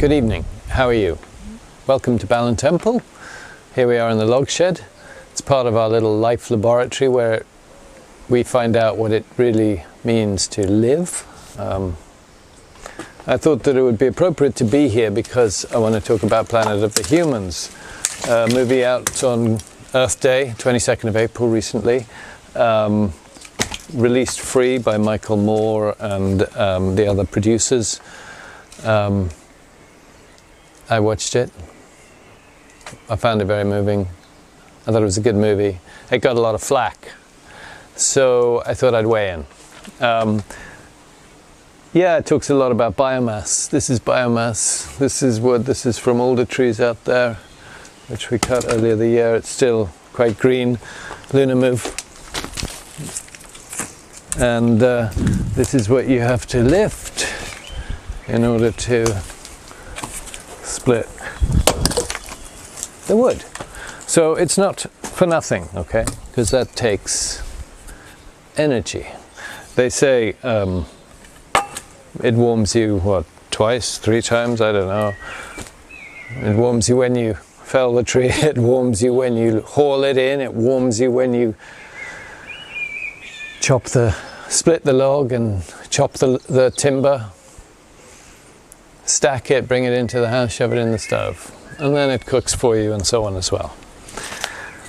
Good evening, how are you? Welcome to Balin Temple. Here we are in the log shed. It's part of our little life laboratory where we find out what it really means to live. I thought that it would be appropriate to be here because I want to talk about Planet of the Humans, a movie out on Earth Day, 22nd of April recently, released free by Michael Moore and the other producers. I watched it. I found it very moving. I thought it was a good movie. It got a lot of flack, so I thought I'd weigh in. Yeah, it talks a lot about biomass. This is biomass. This is wood. This is from alder trees out there, which we cut earlier the year. It's still quite green. Lunar move. And this is what you have to lift in order to split the wood. So it's not for nothing, okay? Because that takes energy. They say it warms you, what, twice, 3 times? I don't know. It warms you when you fell the tree. It warms you when you haul it in. It warms you when you split the log and chop the timber, stack it, bring it into the house, shove it in the stove, and then it cooks for you and so on as well.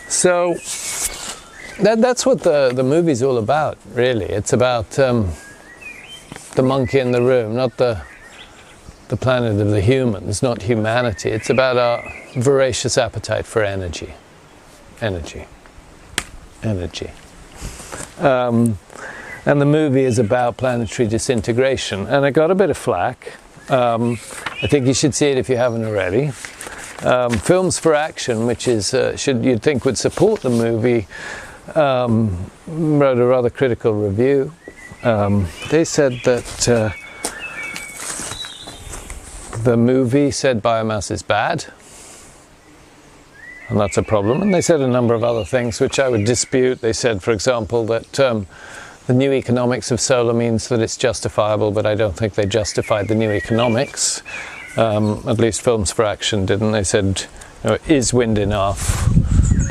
So that's what the movie's all about, really. It's about the monkey in the room, not the planet of the humans, not humanity. It's about our voracious appetite for energy. Energy. And the movie is about planetary disintegration, and it got a bit of flack. I think you should see it if you haven't already. Films for Action, which is you'd think would support the movie, wrote a rather critical review. They said that the movie said biomass is bad, and that's a problem. And they said a number of other things which I would dispute. They said, for example, that the new economics of solar means that it's justifiable, but I don't think they justified the new economics. At least Films for Action didn't. They said, is wind enough?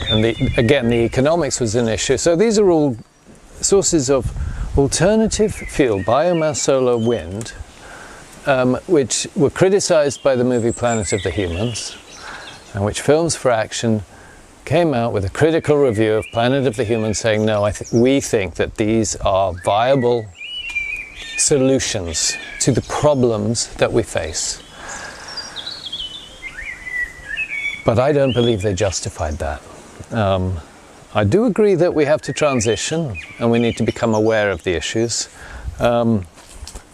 And again, the economics was an issue. So these are all sources of alternative fuel, biomass, solar, wind, which were criticized by the movie Planet of the Humans, and which Films for Action came out with a critical review of Planet of the Humans saying, no, we think that these are viable solutions to the problems that we face. But I don't believe they justified that. I do agree that we have to transition and we need to become aware of the issues. The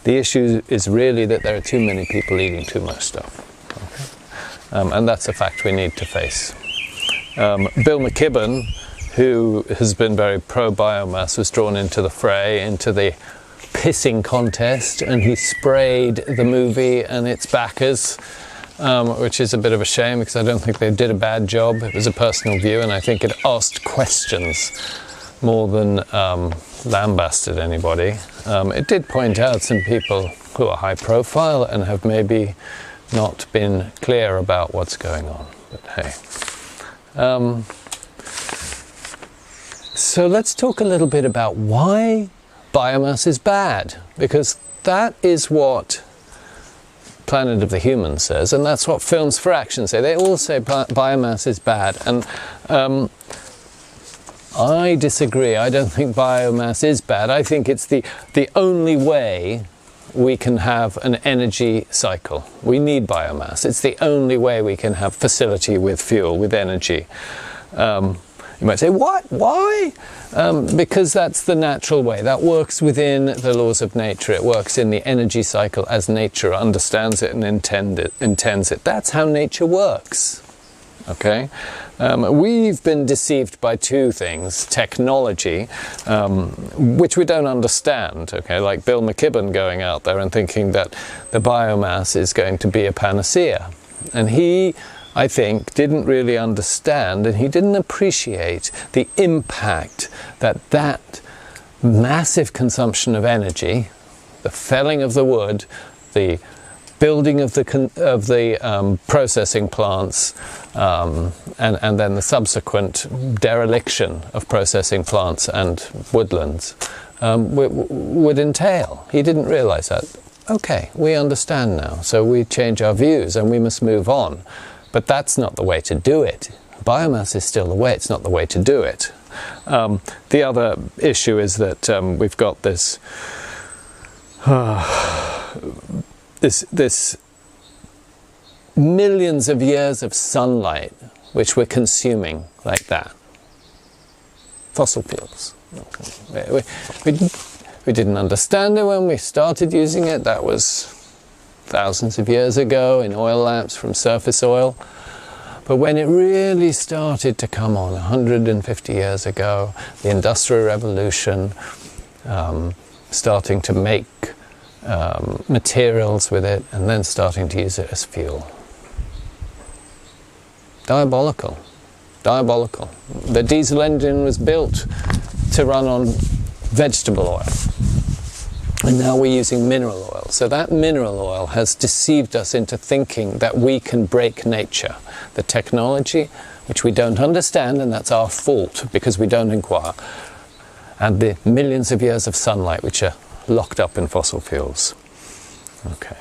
issue is really that there are too many people eating too much stuff. Okay? And that's a fact we need to face. Bill McKibben, who has been very pro-biomass, was drawn into the fray, into the pissing contest, and he sprayed the movie and its backers, which is a bit of a shame because I don't think they did a bad job. It was a personal view, and I think it asked questions more than lambasted anybody. It did point out some people who are high profile and have maybe not been clear about what's going on, but hey. So let's talk a little bit about why biomass is bad, because that is what Planet of the Humans says, and that's what Films for Action say. They all say biomass is bad, and I disagree. I don't think biomass is bad. I think it's the only way we can have an energy cycle. We need biomass. It's the only way we can have facility with fuel, with energy. You might say, what? Why? Because that's the natural way. That works within the laws of nature. It works in the energy cycle as nature understands it and intends it. That's how nature works. Okay? We've been deceived by 2 things. Technology, which we don't understand, okay? Like Bill McKibben going out there and thinking that the biomass is going to be a panacea. And he, I think, didn't really understand, and he didn't appreciate the impact that massive consumption of energy, the felling of the wood, the building of the processing plants, and then the subsequent dereliction of processing plants and woodlands would entail. He didn't realize that. Okay, we understand now, so we change our views and we must move on. But that's not the way to do it. Biomass is still the way, it's not the way to do it. The other issue is that we've got this millions of years of sunlight which we're consuming like that. Fossil fuels. We didn't understand it when we started using it. That was thousands of years ago in oil lamps from surface oil. But when it really started to come on 150 years ago, the Industrial Revolution, starting to make materials with it and then starting to use it as fuel. Diabolical. Diabolical. The diesel engine was built to run on vegetable oil. And now we're using mineral oil. So that mineral oil has deceived us into thinking that we can break nature. The technology, which we don't understand, and that's our fault because we don't inquire. And the millions of years of sunlight which are locked up in fossil fuels. Okay.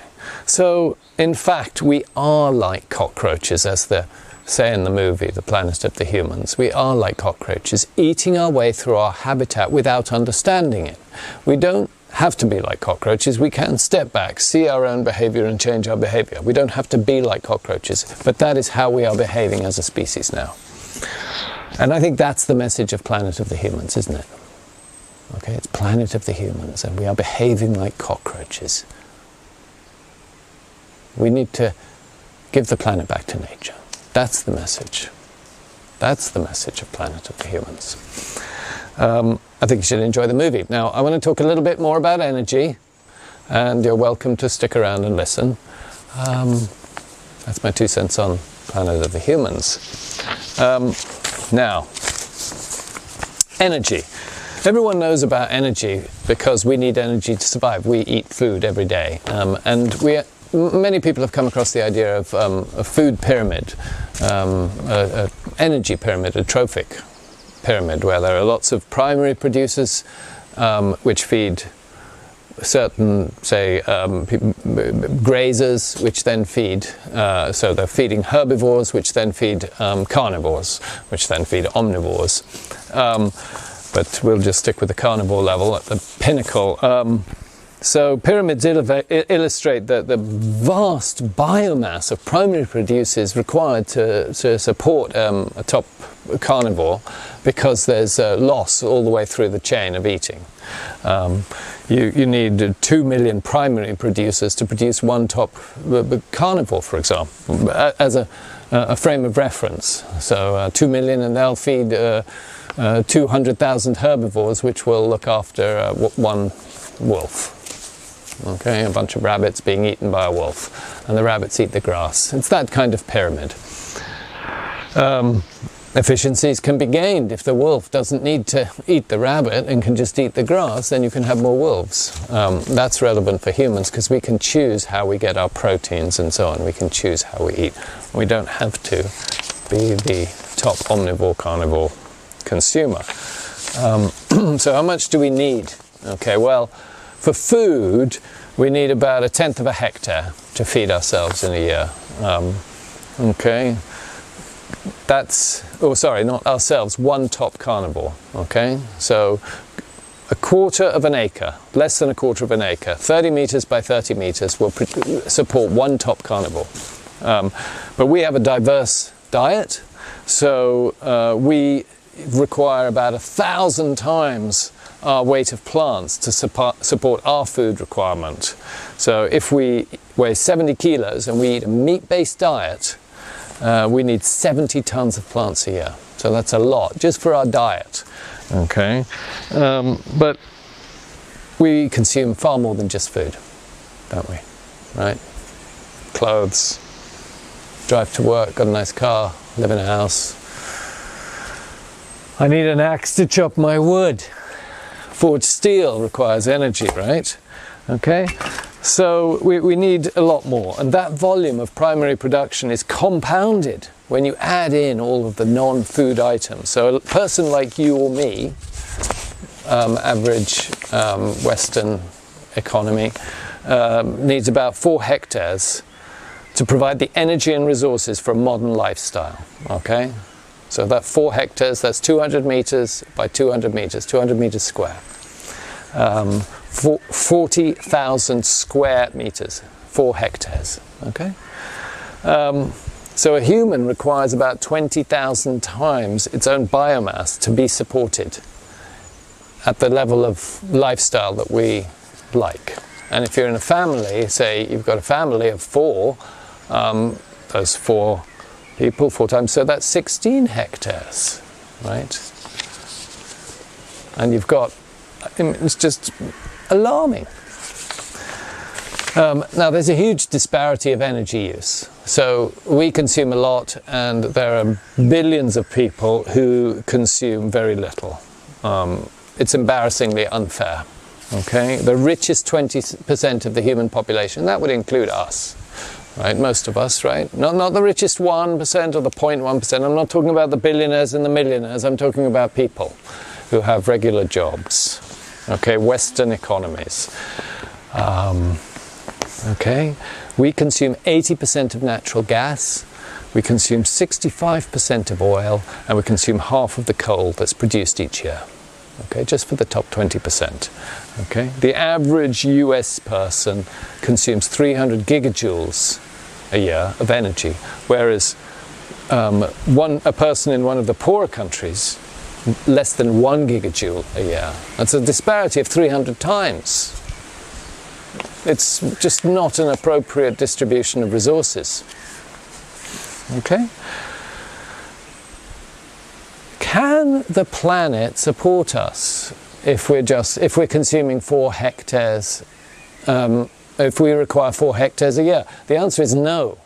So, in fact, we are like cockroaches, as they say in the movie, The Planet of the Humans. We are like cockroaches, eating our way through our habitat without understanding it. We don't have to be like cockroaches. We can step back, see our own behavior and change our behavior. We don't have to be like cockroaches, but that is how we are behaving as a species now. And I think that's the message of Planet of the Humans, isn't it? Okay, it's Planet of the Humans, and we are behaving like cockroaches. We need to give the planet back to nature. That's the message. That's the message of Planet of the Humans. I think you should enjoy the movie. Now, I want to talk a little bit more about energy, and you're welcome to stick around and listen. That's my 2 cents on Planet of the Humans. Now, energy. Everyone knows about energy because we need energy to survive. We eat food every day, and many people have come across the idea of a food pyramid, an energy pyramid, a trophic pyramid, where there are lots of primary producers which feed certain, say, grazers, which then feed, so they're feeding herbivores, which then feed carnivores, which then feed omnivores. But we'll just stick with the carnivore level at the pinnacle. So pyramids illustrate the vast biomass of primary producers required to support a top carnivore, because there's a loss all the way through the chain of eating. You need 2 million primary producers to produce one top carnivore, for example, as a frame of reference. So 2 million, and they'll feed 200,000 herbivores, which will look after one wolf. Okay, a bunch of rabbits being eaten by a wolf, and the rabbits eat the grass. It's that kind of pyramid. Efficiencies can be gained if the wolf doesn't need to eat the rabbit and can just eat the grass. Then you can have more wolves. That's relevant for humans because we can choose how we get our proteins and so on. We can choose how we eat. We don't have to be the top omnivore carnivore consumer. So how much do we need? Okay, well, for food, we need about 1/10 of a hectare to feed ourselves in a year. Okay, that's, oh sorry, not ourselves, one top carnivore. Okay, so 1/4 of an acre, less than 1/4 of an acre, 30 meters by 30 meters will support one top carnivore. But we have a diverse diet, so we require about 1,000 times our weight of plants to support our food requirement. So if we weigh 70 kilos and we eat a meat-based diet, we need 70 tons of plants a year. So that's a lot just for our diet. Okay, but we consume far more than just food, don't we? Right? Clothes, drive to work, got a nice car, live in a house. I need an axe to chop my wood. Forged steel requires energy, right? Okay, So we need a lot more, and that volume of primary production is compounded when you add in all of the non-food items. So a person like you or me, average Western economy, needs about 4 hectares to provide the energy and resources for a modern lifestyle. Okay, so that 4 hectares, that's 200 meters by 200 meters, 200 meters square. 40,000 square meters, 4 hectares. Okay, so a human requires about 20,000 times its own biomass to be supported at the level of lifestyle that we like. And if you're in a family, say you've got a family of 4, those 4 people, 4 times, so that's 16 hectares, right? And you've got, it's just alarming. Now there's a huge disparity of energy use. So we consume a lot, and there are billions of people who consume very little. It's embarrassingly unfair. Okay, the richest 20% of the human population, that would include us, right? Most of us, right? Not the richest 1% or the 0.1%. I'm not talking about the billionaires and the millionaires. I'm talking about people who have regular jobs. Okay, Western economies. Okay, we consume 80% of natural gas, we consume 65% of oil, and we consume half of the coal that's produced each year. Okay, just for the top 20%. Okay, the average US person consumes 300 gigajoules a year of energy, whereas a person in one of the poorer countries, less than 1 gigajoule a year. That's a disparity of 300 times. It's just not an appropriate distribution of resources. Okay? Can the planet support us if we're consuming 4 hectares, if we require 4 hectares a year? The answer is no,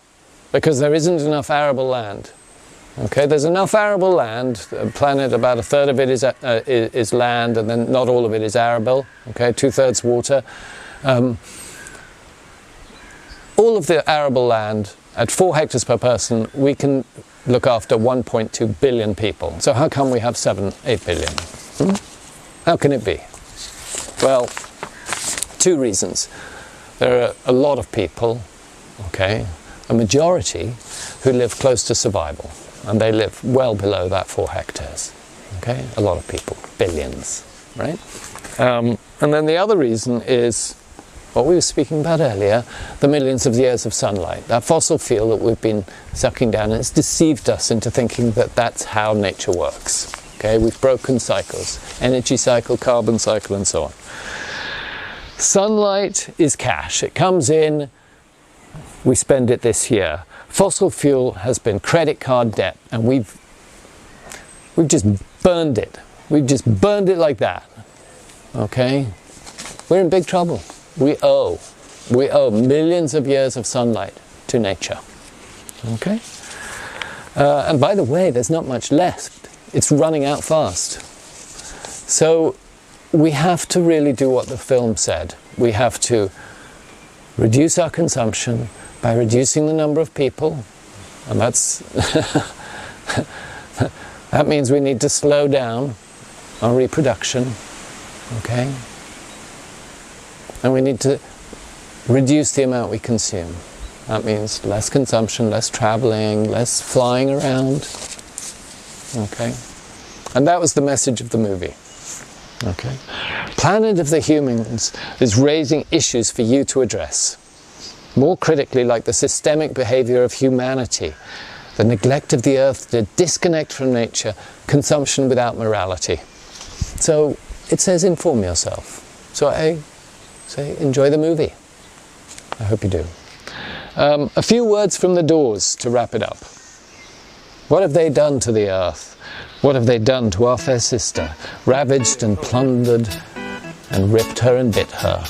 because there isn't enough arable land. Okay, there's enough arable land. The planet, about a third of it is land, and then not all of it is arable. Okay, 2/3 water. All of the arable land at 4 hectares per person, we can look after 1.2 billion people. So how come we have 7-8 billion? How can it be? Well, 2 reasons. There are a lot of people, okay, a majority, who live close to survival, and they live well below that 4 hectares. Okay, a lot of people, billions, right? And then the other reason is what we were speaking about earlier, the millions of years of sunlight. That fossil fuel that we've been sucking down, it's deceived us into thinking that that's how nature works. Okay, we've broken cycles, energy cycle, carbon cycle, and so on. Sunlight is cash. It comes in, we spend it this year. Fossil fuel has been credit card debt, and we've just burned it. We've just burned it like that. Okay? We're in big trouble. We owe millions of years of sunlight to nature. Okay? And by the way, there's not much left. It's running out fast. So we have to really do what the film said. We have to reduce our consumption by reducing the number of people, and that's that means we need to slow down our reproduction. Okay? And we need to reduce the amount we consume. That means less consumption, less traveling, less flying around. Okay? And that was the message of the movie. Okay? Planet of the Humans is raising issues for you to address. More critically, like the systemic behavior of humanity, the neglect of the earth, the disconnect from nature, consumption without morality. So it says inform yourself. So I say enjoy the movie. I hope you do. A few words from the Doors to wrap it up. What have they done to the earth? What have they done to our fair sister? Ravaged and plundered and ripped her and bit her.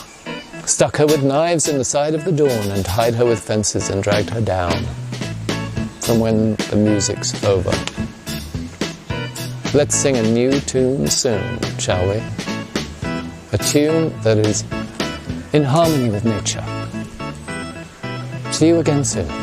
Stuck her with knives in the side of the dawn and tied her with fences and dragged her down from when the music's over. Let's sing a new tune soon, shall we? A tune that is in harmony with nature. See you again soon.